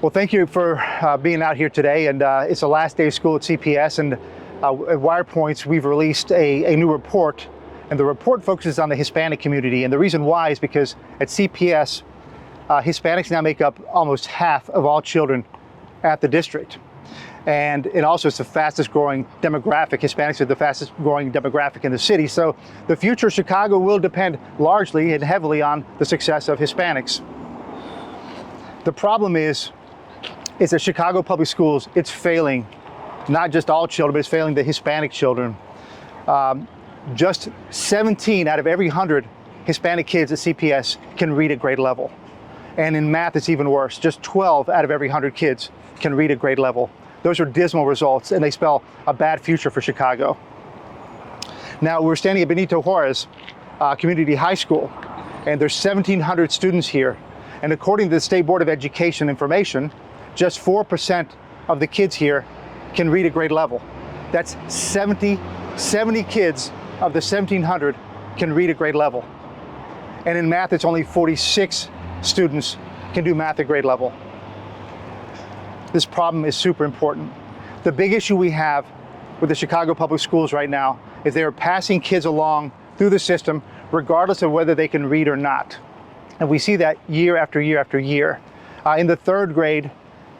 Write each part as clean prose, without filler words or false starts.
Well, thank you for being out here today. And it's the last day of school at CPS. And at Wirepoints, we've released a new report. And the report focuses on the Hispanic community. And the reason why is because at CPS, Hispanics now make up almost half of all children at the district. And also it's the fastest growing demographic. Hispanics are the fastest growing demographic in the city. So the future of Chicago will depend largely and heavily on the success of Hispanics. The problem is that Chicago Public Schools, it's failing not just all children, but it's failing the Hispanic children. Just 17 out of every 100 Hispanic kids at CPS can read at grade level. And in math, it's even worse. Just 12 out of every 100 kids can read at grade level. Those are dismal results, and they spell a bad future for Chicago. Now, we're standing at Benito Juarez Community High School, and there's 1,700 students here. And according to the State Board of Education information, just 4% of the kids here can read at grade level. That's 70 kids of the 1,700 can read at grade level. And in math, it's only 46 students can do math at grade level. This problem is super important. The big issue we have with the Chicago Public Schools right now is they are passing kids along through the system regardless of whether they can read or not. And we see that year after year after year. In the third grade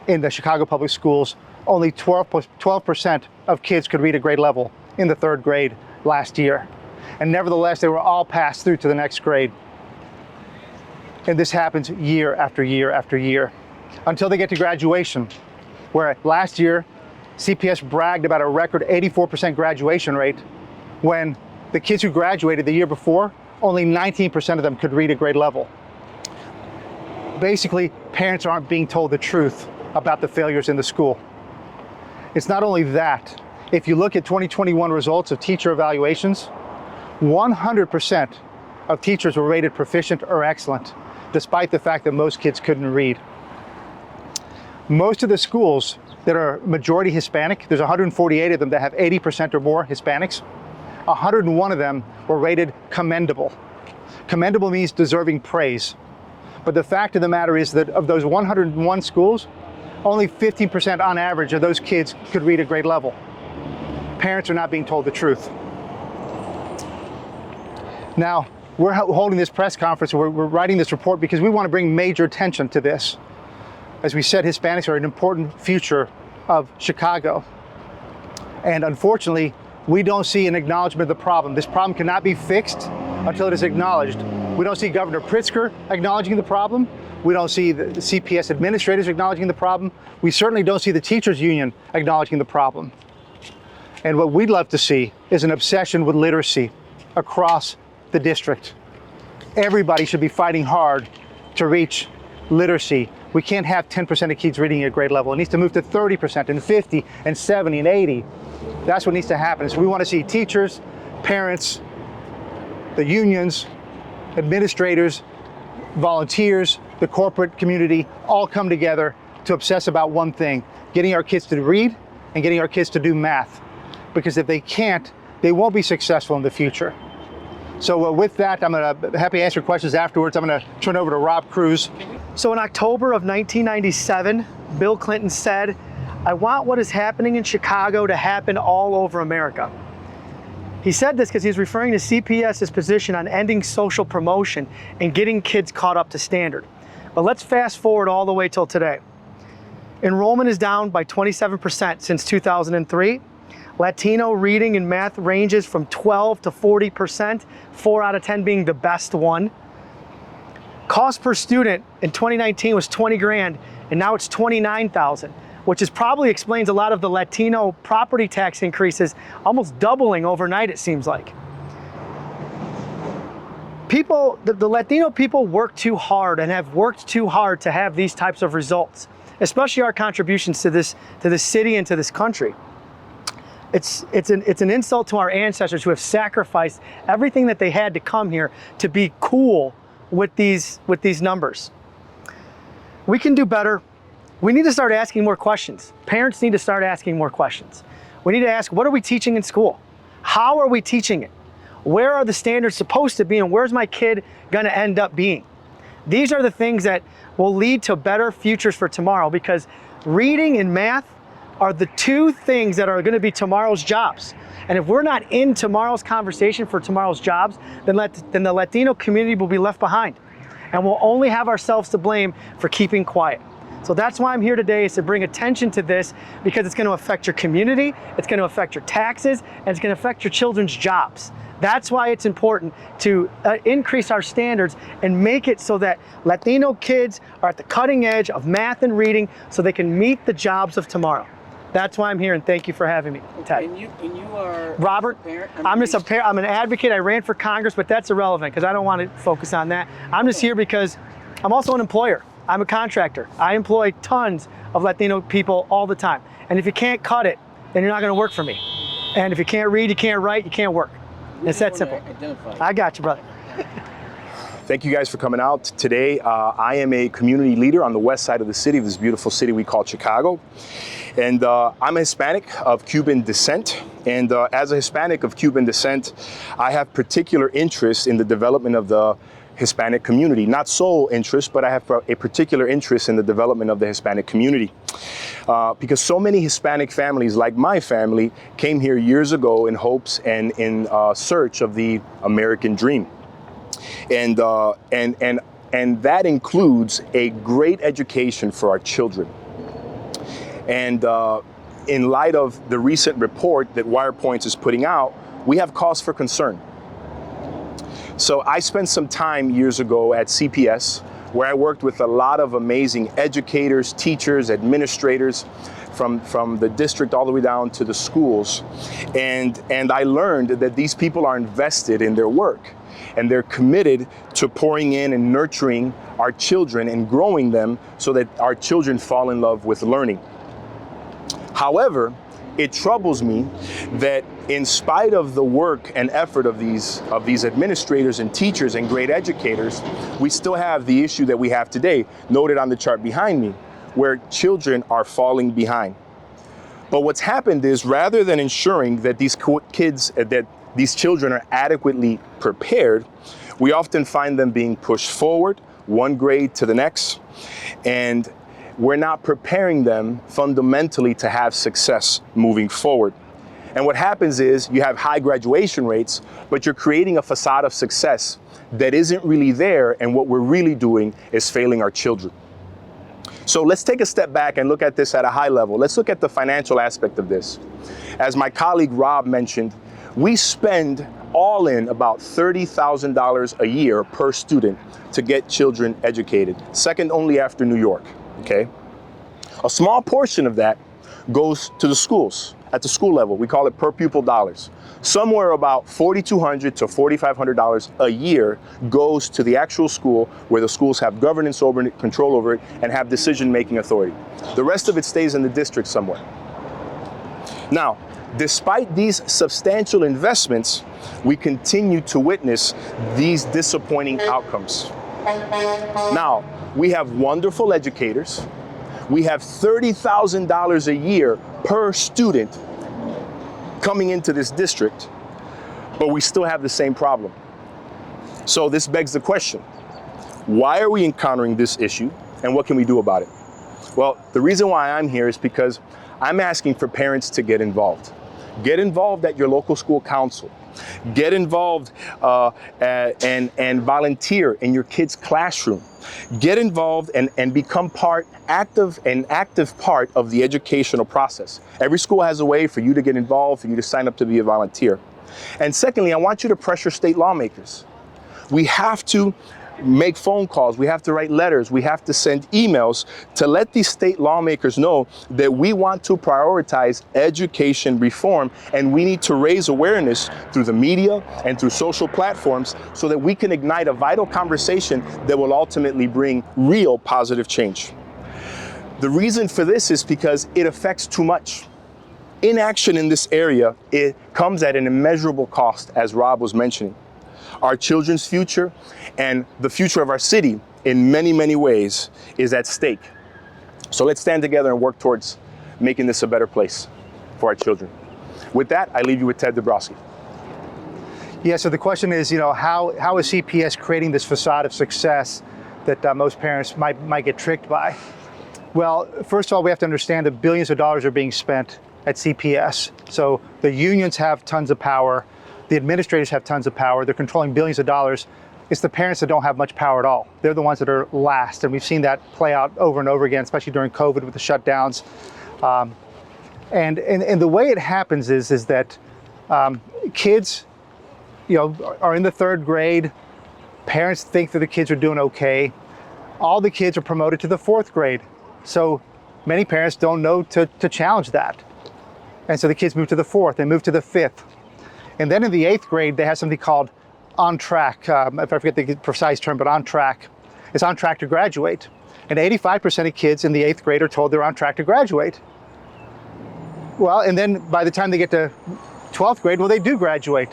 in the Chicago Public Schools, only 12% of kids could read at grade level in the third grade last year. And nevertheless, they were all passed through to the next grade. And this happens year after year after year until they get to graduation, where last year, CPS bragged about a record 84% graduation rate when the kids who graduated the year before, only 19% of them could read at grade level. Basically, parents aren't being told the truth about the failures in the school. It's not only that. If you look at 2021 results of teacher evaluations, 100% of teachers were rated proficient or excellent, despite the fact that most kids couldn't read. Most of the schools that are majority Hispanic, there's 148 of them that have 80% or more Hispanics. 101 of them were rated commendable. Commendable means deserving praise. But the fact of the matter is that of those 101 schools, only 15% on average of those kids could read at grade level. Parents are not being told the truth. Now, we're holding this press conference, we're writing this report because we want to bring major attention to this. As we said, Hispanics are an important future of Chicago. And unfortunately, we don't see an acknowledgement of the problem. This problem cannot be fixed until it is acknowledged. We don't see Governor Pritzker acknowledging the problem. We don't see the CPS administrators acknowledging the problem. We certainly don't see the teachers union acknowledging the problem. And what we'd love to see is an obsession with literacy across the district. Everybody should be fighting hard to reach literacy. We can't have 10% of kids reading at grade level. It needs to move to 30% and 50 and 70 and 80. That's what needs to happen. So we want to see teachers, parents, the unions, administrators, volunteers, the corporate community, all come together to obsess about one thing, getting our kids to read and getting our kids to do math. Because if they can't, they won't be successful in the future. So with that, I'm happy to answer questions afterwards. I'm going to turn over to Rob Cruz. So in October of 1997, Bill Clinton said, "I want what is happening in Chicago to happen all over America." He said this because he's referring to CPS's position on ending social promotion and getting kids caught up to standard. But let's fast forward all the way till today. Enrollment is down by 27% since 2003. Latino reading and math ranges from 12 to 40%, 4 out of 10 being the best one. Cost per student in 2019 was 20 grand, and now it's 29,000, which is probably explains a lot of the Latino property tax increases, almost doubling overnight, it seems like. People, the Latino people work too hard and have worked too hard to have these types of results, especially our contributions to this city and to this country. It's an insult to our ancestors who have sacrificed everything that they had to come here to be cool with these numbers. We can do better. We need to start asking more questions. Parents need to start asking more questions. We need to ask, what are we teaching in school? How are we teaching it? Where are the standards supposed to be, and where's my kid gonna end up being? These are the things that will lead to better futures for tomorrow, because reading and math are the two things that are going to be tomorrow's jobs. And if we're not in tomorrow's conversation for tomorrow's jobs, then the Latino community will be left behind. And we'll only have ourselves to blame for keeping quiet. So that's why I'm here today, is to bring attention to this, because it's going to affect your community, it's going to affect your taxes, and it's going to affect your children's jobs. That's why it's important to increase our standards and make it so that Latino kids are at the cutting edge of math and reading so they can meet the jobs of tomorrow. That's why I'm here, and thank you for having me, Ted. And you are Robert, a parent? I'm just a parent. I'm an advocate. I ran for Congress, but that's irrelevant because I don't want to focus on that. I'm just here because I'm also an employer. I'm a contractor. I employ tons of Latino people all the time. And if you can't cut it, then you're not going to work for me. And if you can't read, you can't write, you can't work. It's that simple. I got you, brother. Thank you guys for coming out today. I am a community leader on the west side of the city, of this beautiful city we call Chicago. And I'm a Hispanic of Cuban descent. And as a Hispanic of Cuban descent, I have particular interest in the development of the Hispanic community. Not sole interest, but I have a particular interest in the development of the Hispanic community. Because so many Hispanic families, like my family, came here years ago in hopes and in search of the American dream. And that includes a great education for our children. And in light of the recent report that Wirepoints is putting out, we have cause for concern. So I spent some time years ago at CPS, where I worked with a lot of amazing educators, teachers, administrators from the district all the way down to the schools. And I learned that these people are invested in their work, and they're committed to pouring in and nurturing our children and growing them so that our children fall in love with learning. However, it troubles me that in spite of the work and effort of these administrators and teachers and great educators, we still have the issue that we have today, noted on the chart behind me, where children are falling behind. But what's happened is, rather than ensuring that these children are adequately prepared, we often find them being pushed forward, one grade to the next, and we're not preparing them fundamentally to have success moving forward. And what happens is you have high graduation rates, but you're creating a facade of success that isn't really there, and what we're really doing is failing our children. So let's take a step back and look at this at a high level. Let's look at the financial aspect of this. As my colleague Rob mentioned, we spend all in about $30,000 a year per student to get children educated, second only after New York. Okay, a small portion of that goes to the schools at the school level. We call it per pupil dollars. Somewhere about $4,200 to $4,500 a year goes to the actual school, where the schools have governance over it, control over it, and have decision-making authority. The rest of it stays in the district somewhere. Now, despite these substantial investments, we continue to witness these disappointing outcomes. Now, we have wonderful educators. We have $30,000 a year per student coming into this district, but we still have the same problem. So this begs the question, why are we encountering this issue, and what can we do about it? Well, the reason why I'm here is because I'm asking for parents to get involved. Get involved at your local school council. Get involved and volunteer in your kid's classroom. Get involved and become an active part of the educational process. Every school has a way for you to get involved, for you to sign up to be a volunteer. And secondly, I want you to pressure state lawmakers. We have to make phone calls, we have to write letters, we have to send emails to let these state lawmakers know that we want to prioritize education reform, and we need to raise awareness through the media and through social platforms so that we can ignite a vital conversation that will ultimately bring real positive change. The reason for this is because it affects too much. Inaction in this area, it comes at an immeasurable cost, as Rob was mentioning. Our children's future and the future of our city, in many, many ways, is at stake. So let's stand together and work towards making this a better place for our children. With that, I leave you with Ted Dabrowski. Yeah, so the question is, how is CPS creating this facade of success that most parents might get tricked by? Well, first of all, we have to understand that billions of dollars are being spent at CPS. So the unions have tons of power, the administrators have tons of power, they're controlling billions of dollars. It's the parents that don't have much power at all. They're the ones that are last, and we've seen that play out over and over again, especially during COVID with the shutdowns. And the way it happens is that kids, are in the 3rd grade. Parents think that the kids are doing okay. All the kids are promoted to the 4th grade. So many parents don't know to challenge that. And so the kids move to the 4th, they move to the 5th. And then in the 8th grade, they have something called on track. If I forget the precise term, but on track. It's on track to graduate. And 85% of kids in the 8th grade are told they're on track to graduate. Well, and then by the time they get to 12th grade, well, they do graduate.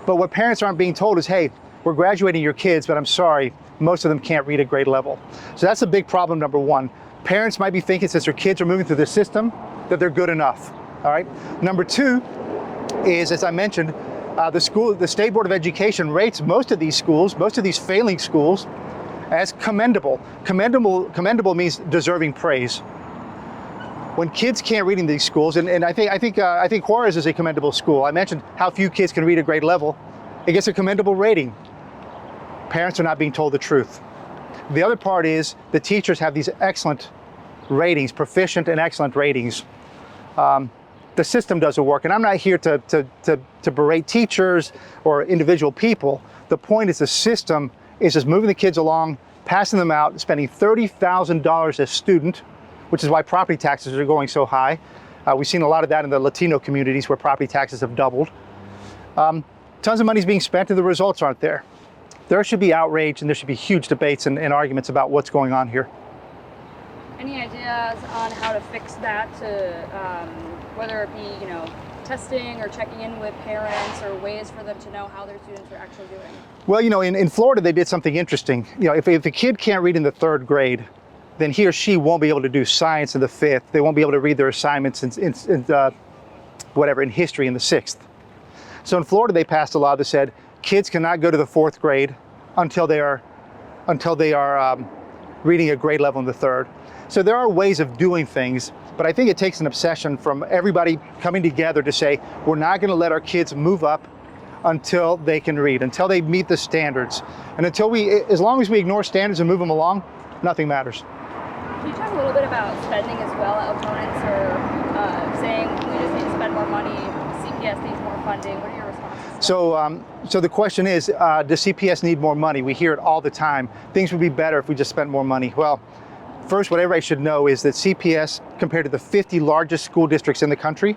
But what parents aren't being told is, hey, we're graduating your kids, but I'm sorry, most of them can't read at grade level. So that's a big problem, number one. Parents might be thinking, since their kids are moving through the system, that they're good enough, all right? Number two is, as I mentioned, the State Board of Education rates most of these schools, most of these failing schools, as commendable. Commendable means deserving praise. When kids can't read in these schools, and I think Juarez is a commendable school. I mentioned how few kids can read at grade level. It gets a commendable rating. Parents are not being told the truth. The other part is the teachers have these excellent ratings, proficient and excellent ratings. The system doesn't work, and I'm not here to berate teachers or individual people. The point is the system is just moving the kids along, passing them out, spending $30,000 a student, which is why property taxes are going so high. We've seen a lot of that in the Latino communities where property taxes have doubled. Tons of money is being spent and the results aren't there. There should be outrage and there should be huge debates and arguments about what's going on here. Any ideas on how to fix that, to whether it be, testing or checking in with parents, or ways for them to know how their students are actually doing? Well, in Florida, they did something interesting. If a kid can't read in the 3rd grade, then he or she won't be able to do science in the 5th. They won't be able to read their assignments in history in the 6th. So in Florida, they passed a law that said kids cannot go to the 4th grade until they are reading at grade level in the 3rd. So there are ways of doing things, but I think it takes an obsession from everybody coming together to say, we're not going to let our kids move up until they can read, until they meet the standards. And as long as we ignore standards and move them along, nothing matters. Can you talk a little bit about spending as well? Opponents are saying we just need to spend more money, CPS needs more funding. What are your responses? So the question is, does CPS need more money? We hear it all the time. Things would be better if we just spent more money. Well, first, what everybody should know is that CPS, compared to the 50 largest school districts in the country,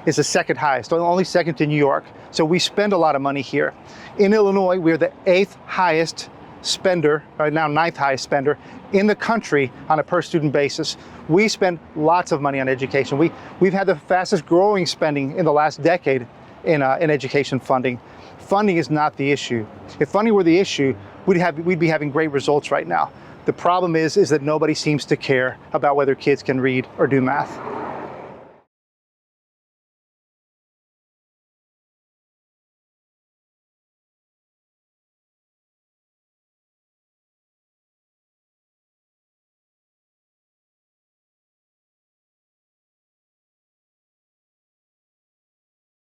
is the 2nd highest, only 2nd to New York. So we spend a lot of money here. In Illinois, we're the 8th highest spender, or now 9th highest spender in the country on a per student basis. We spend lots of money on education. We've had the fastest growing spending in the last decade in education funding. Funding is not the issue. If funding were the issue, we'd be having great results right now. The problem is that nobody seems to care about whether kids can read or do math.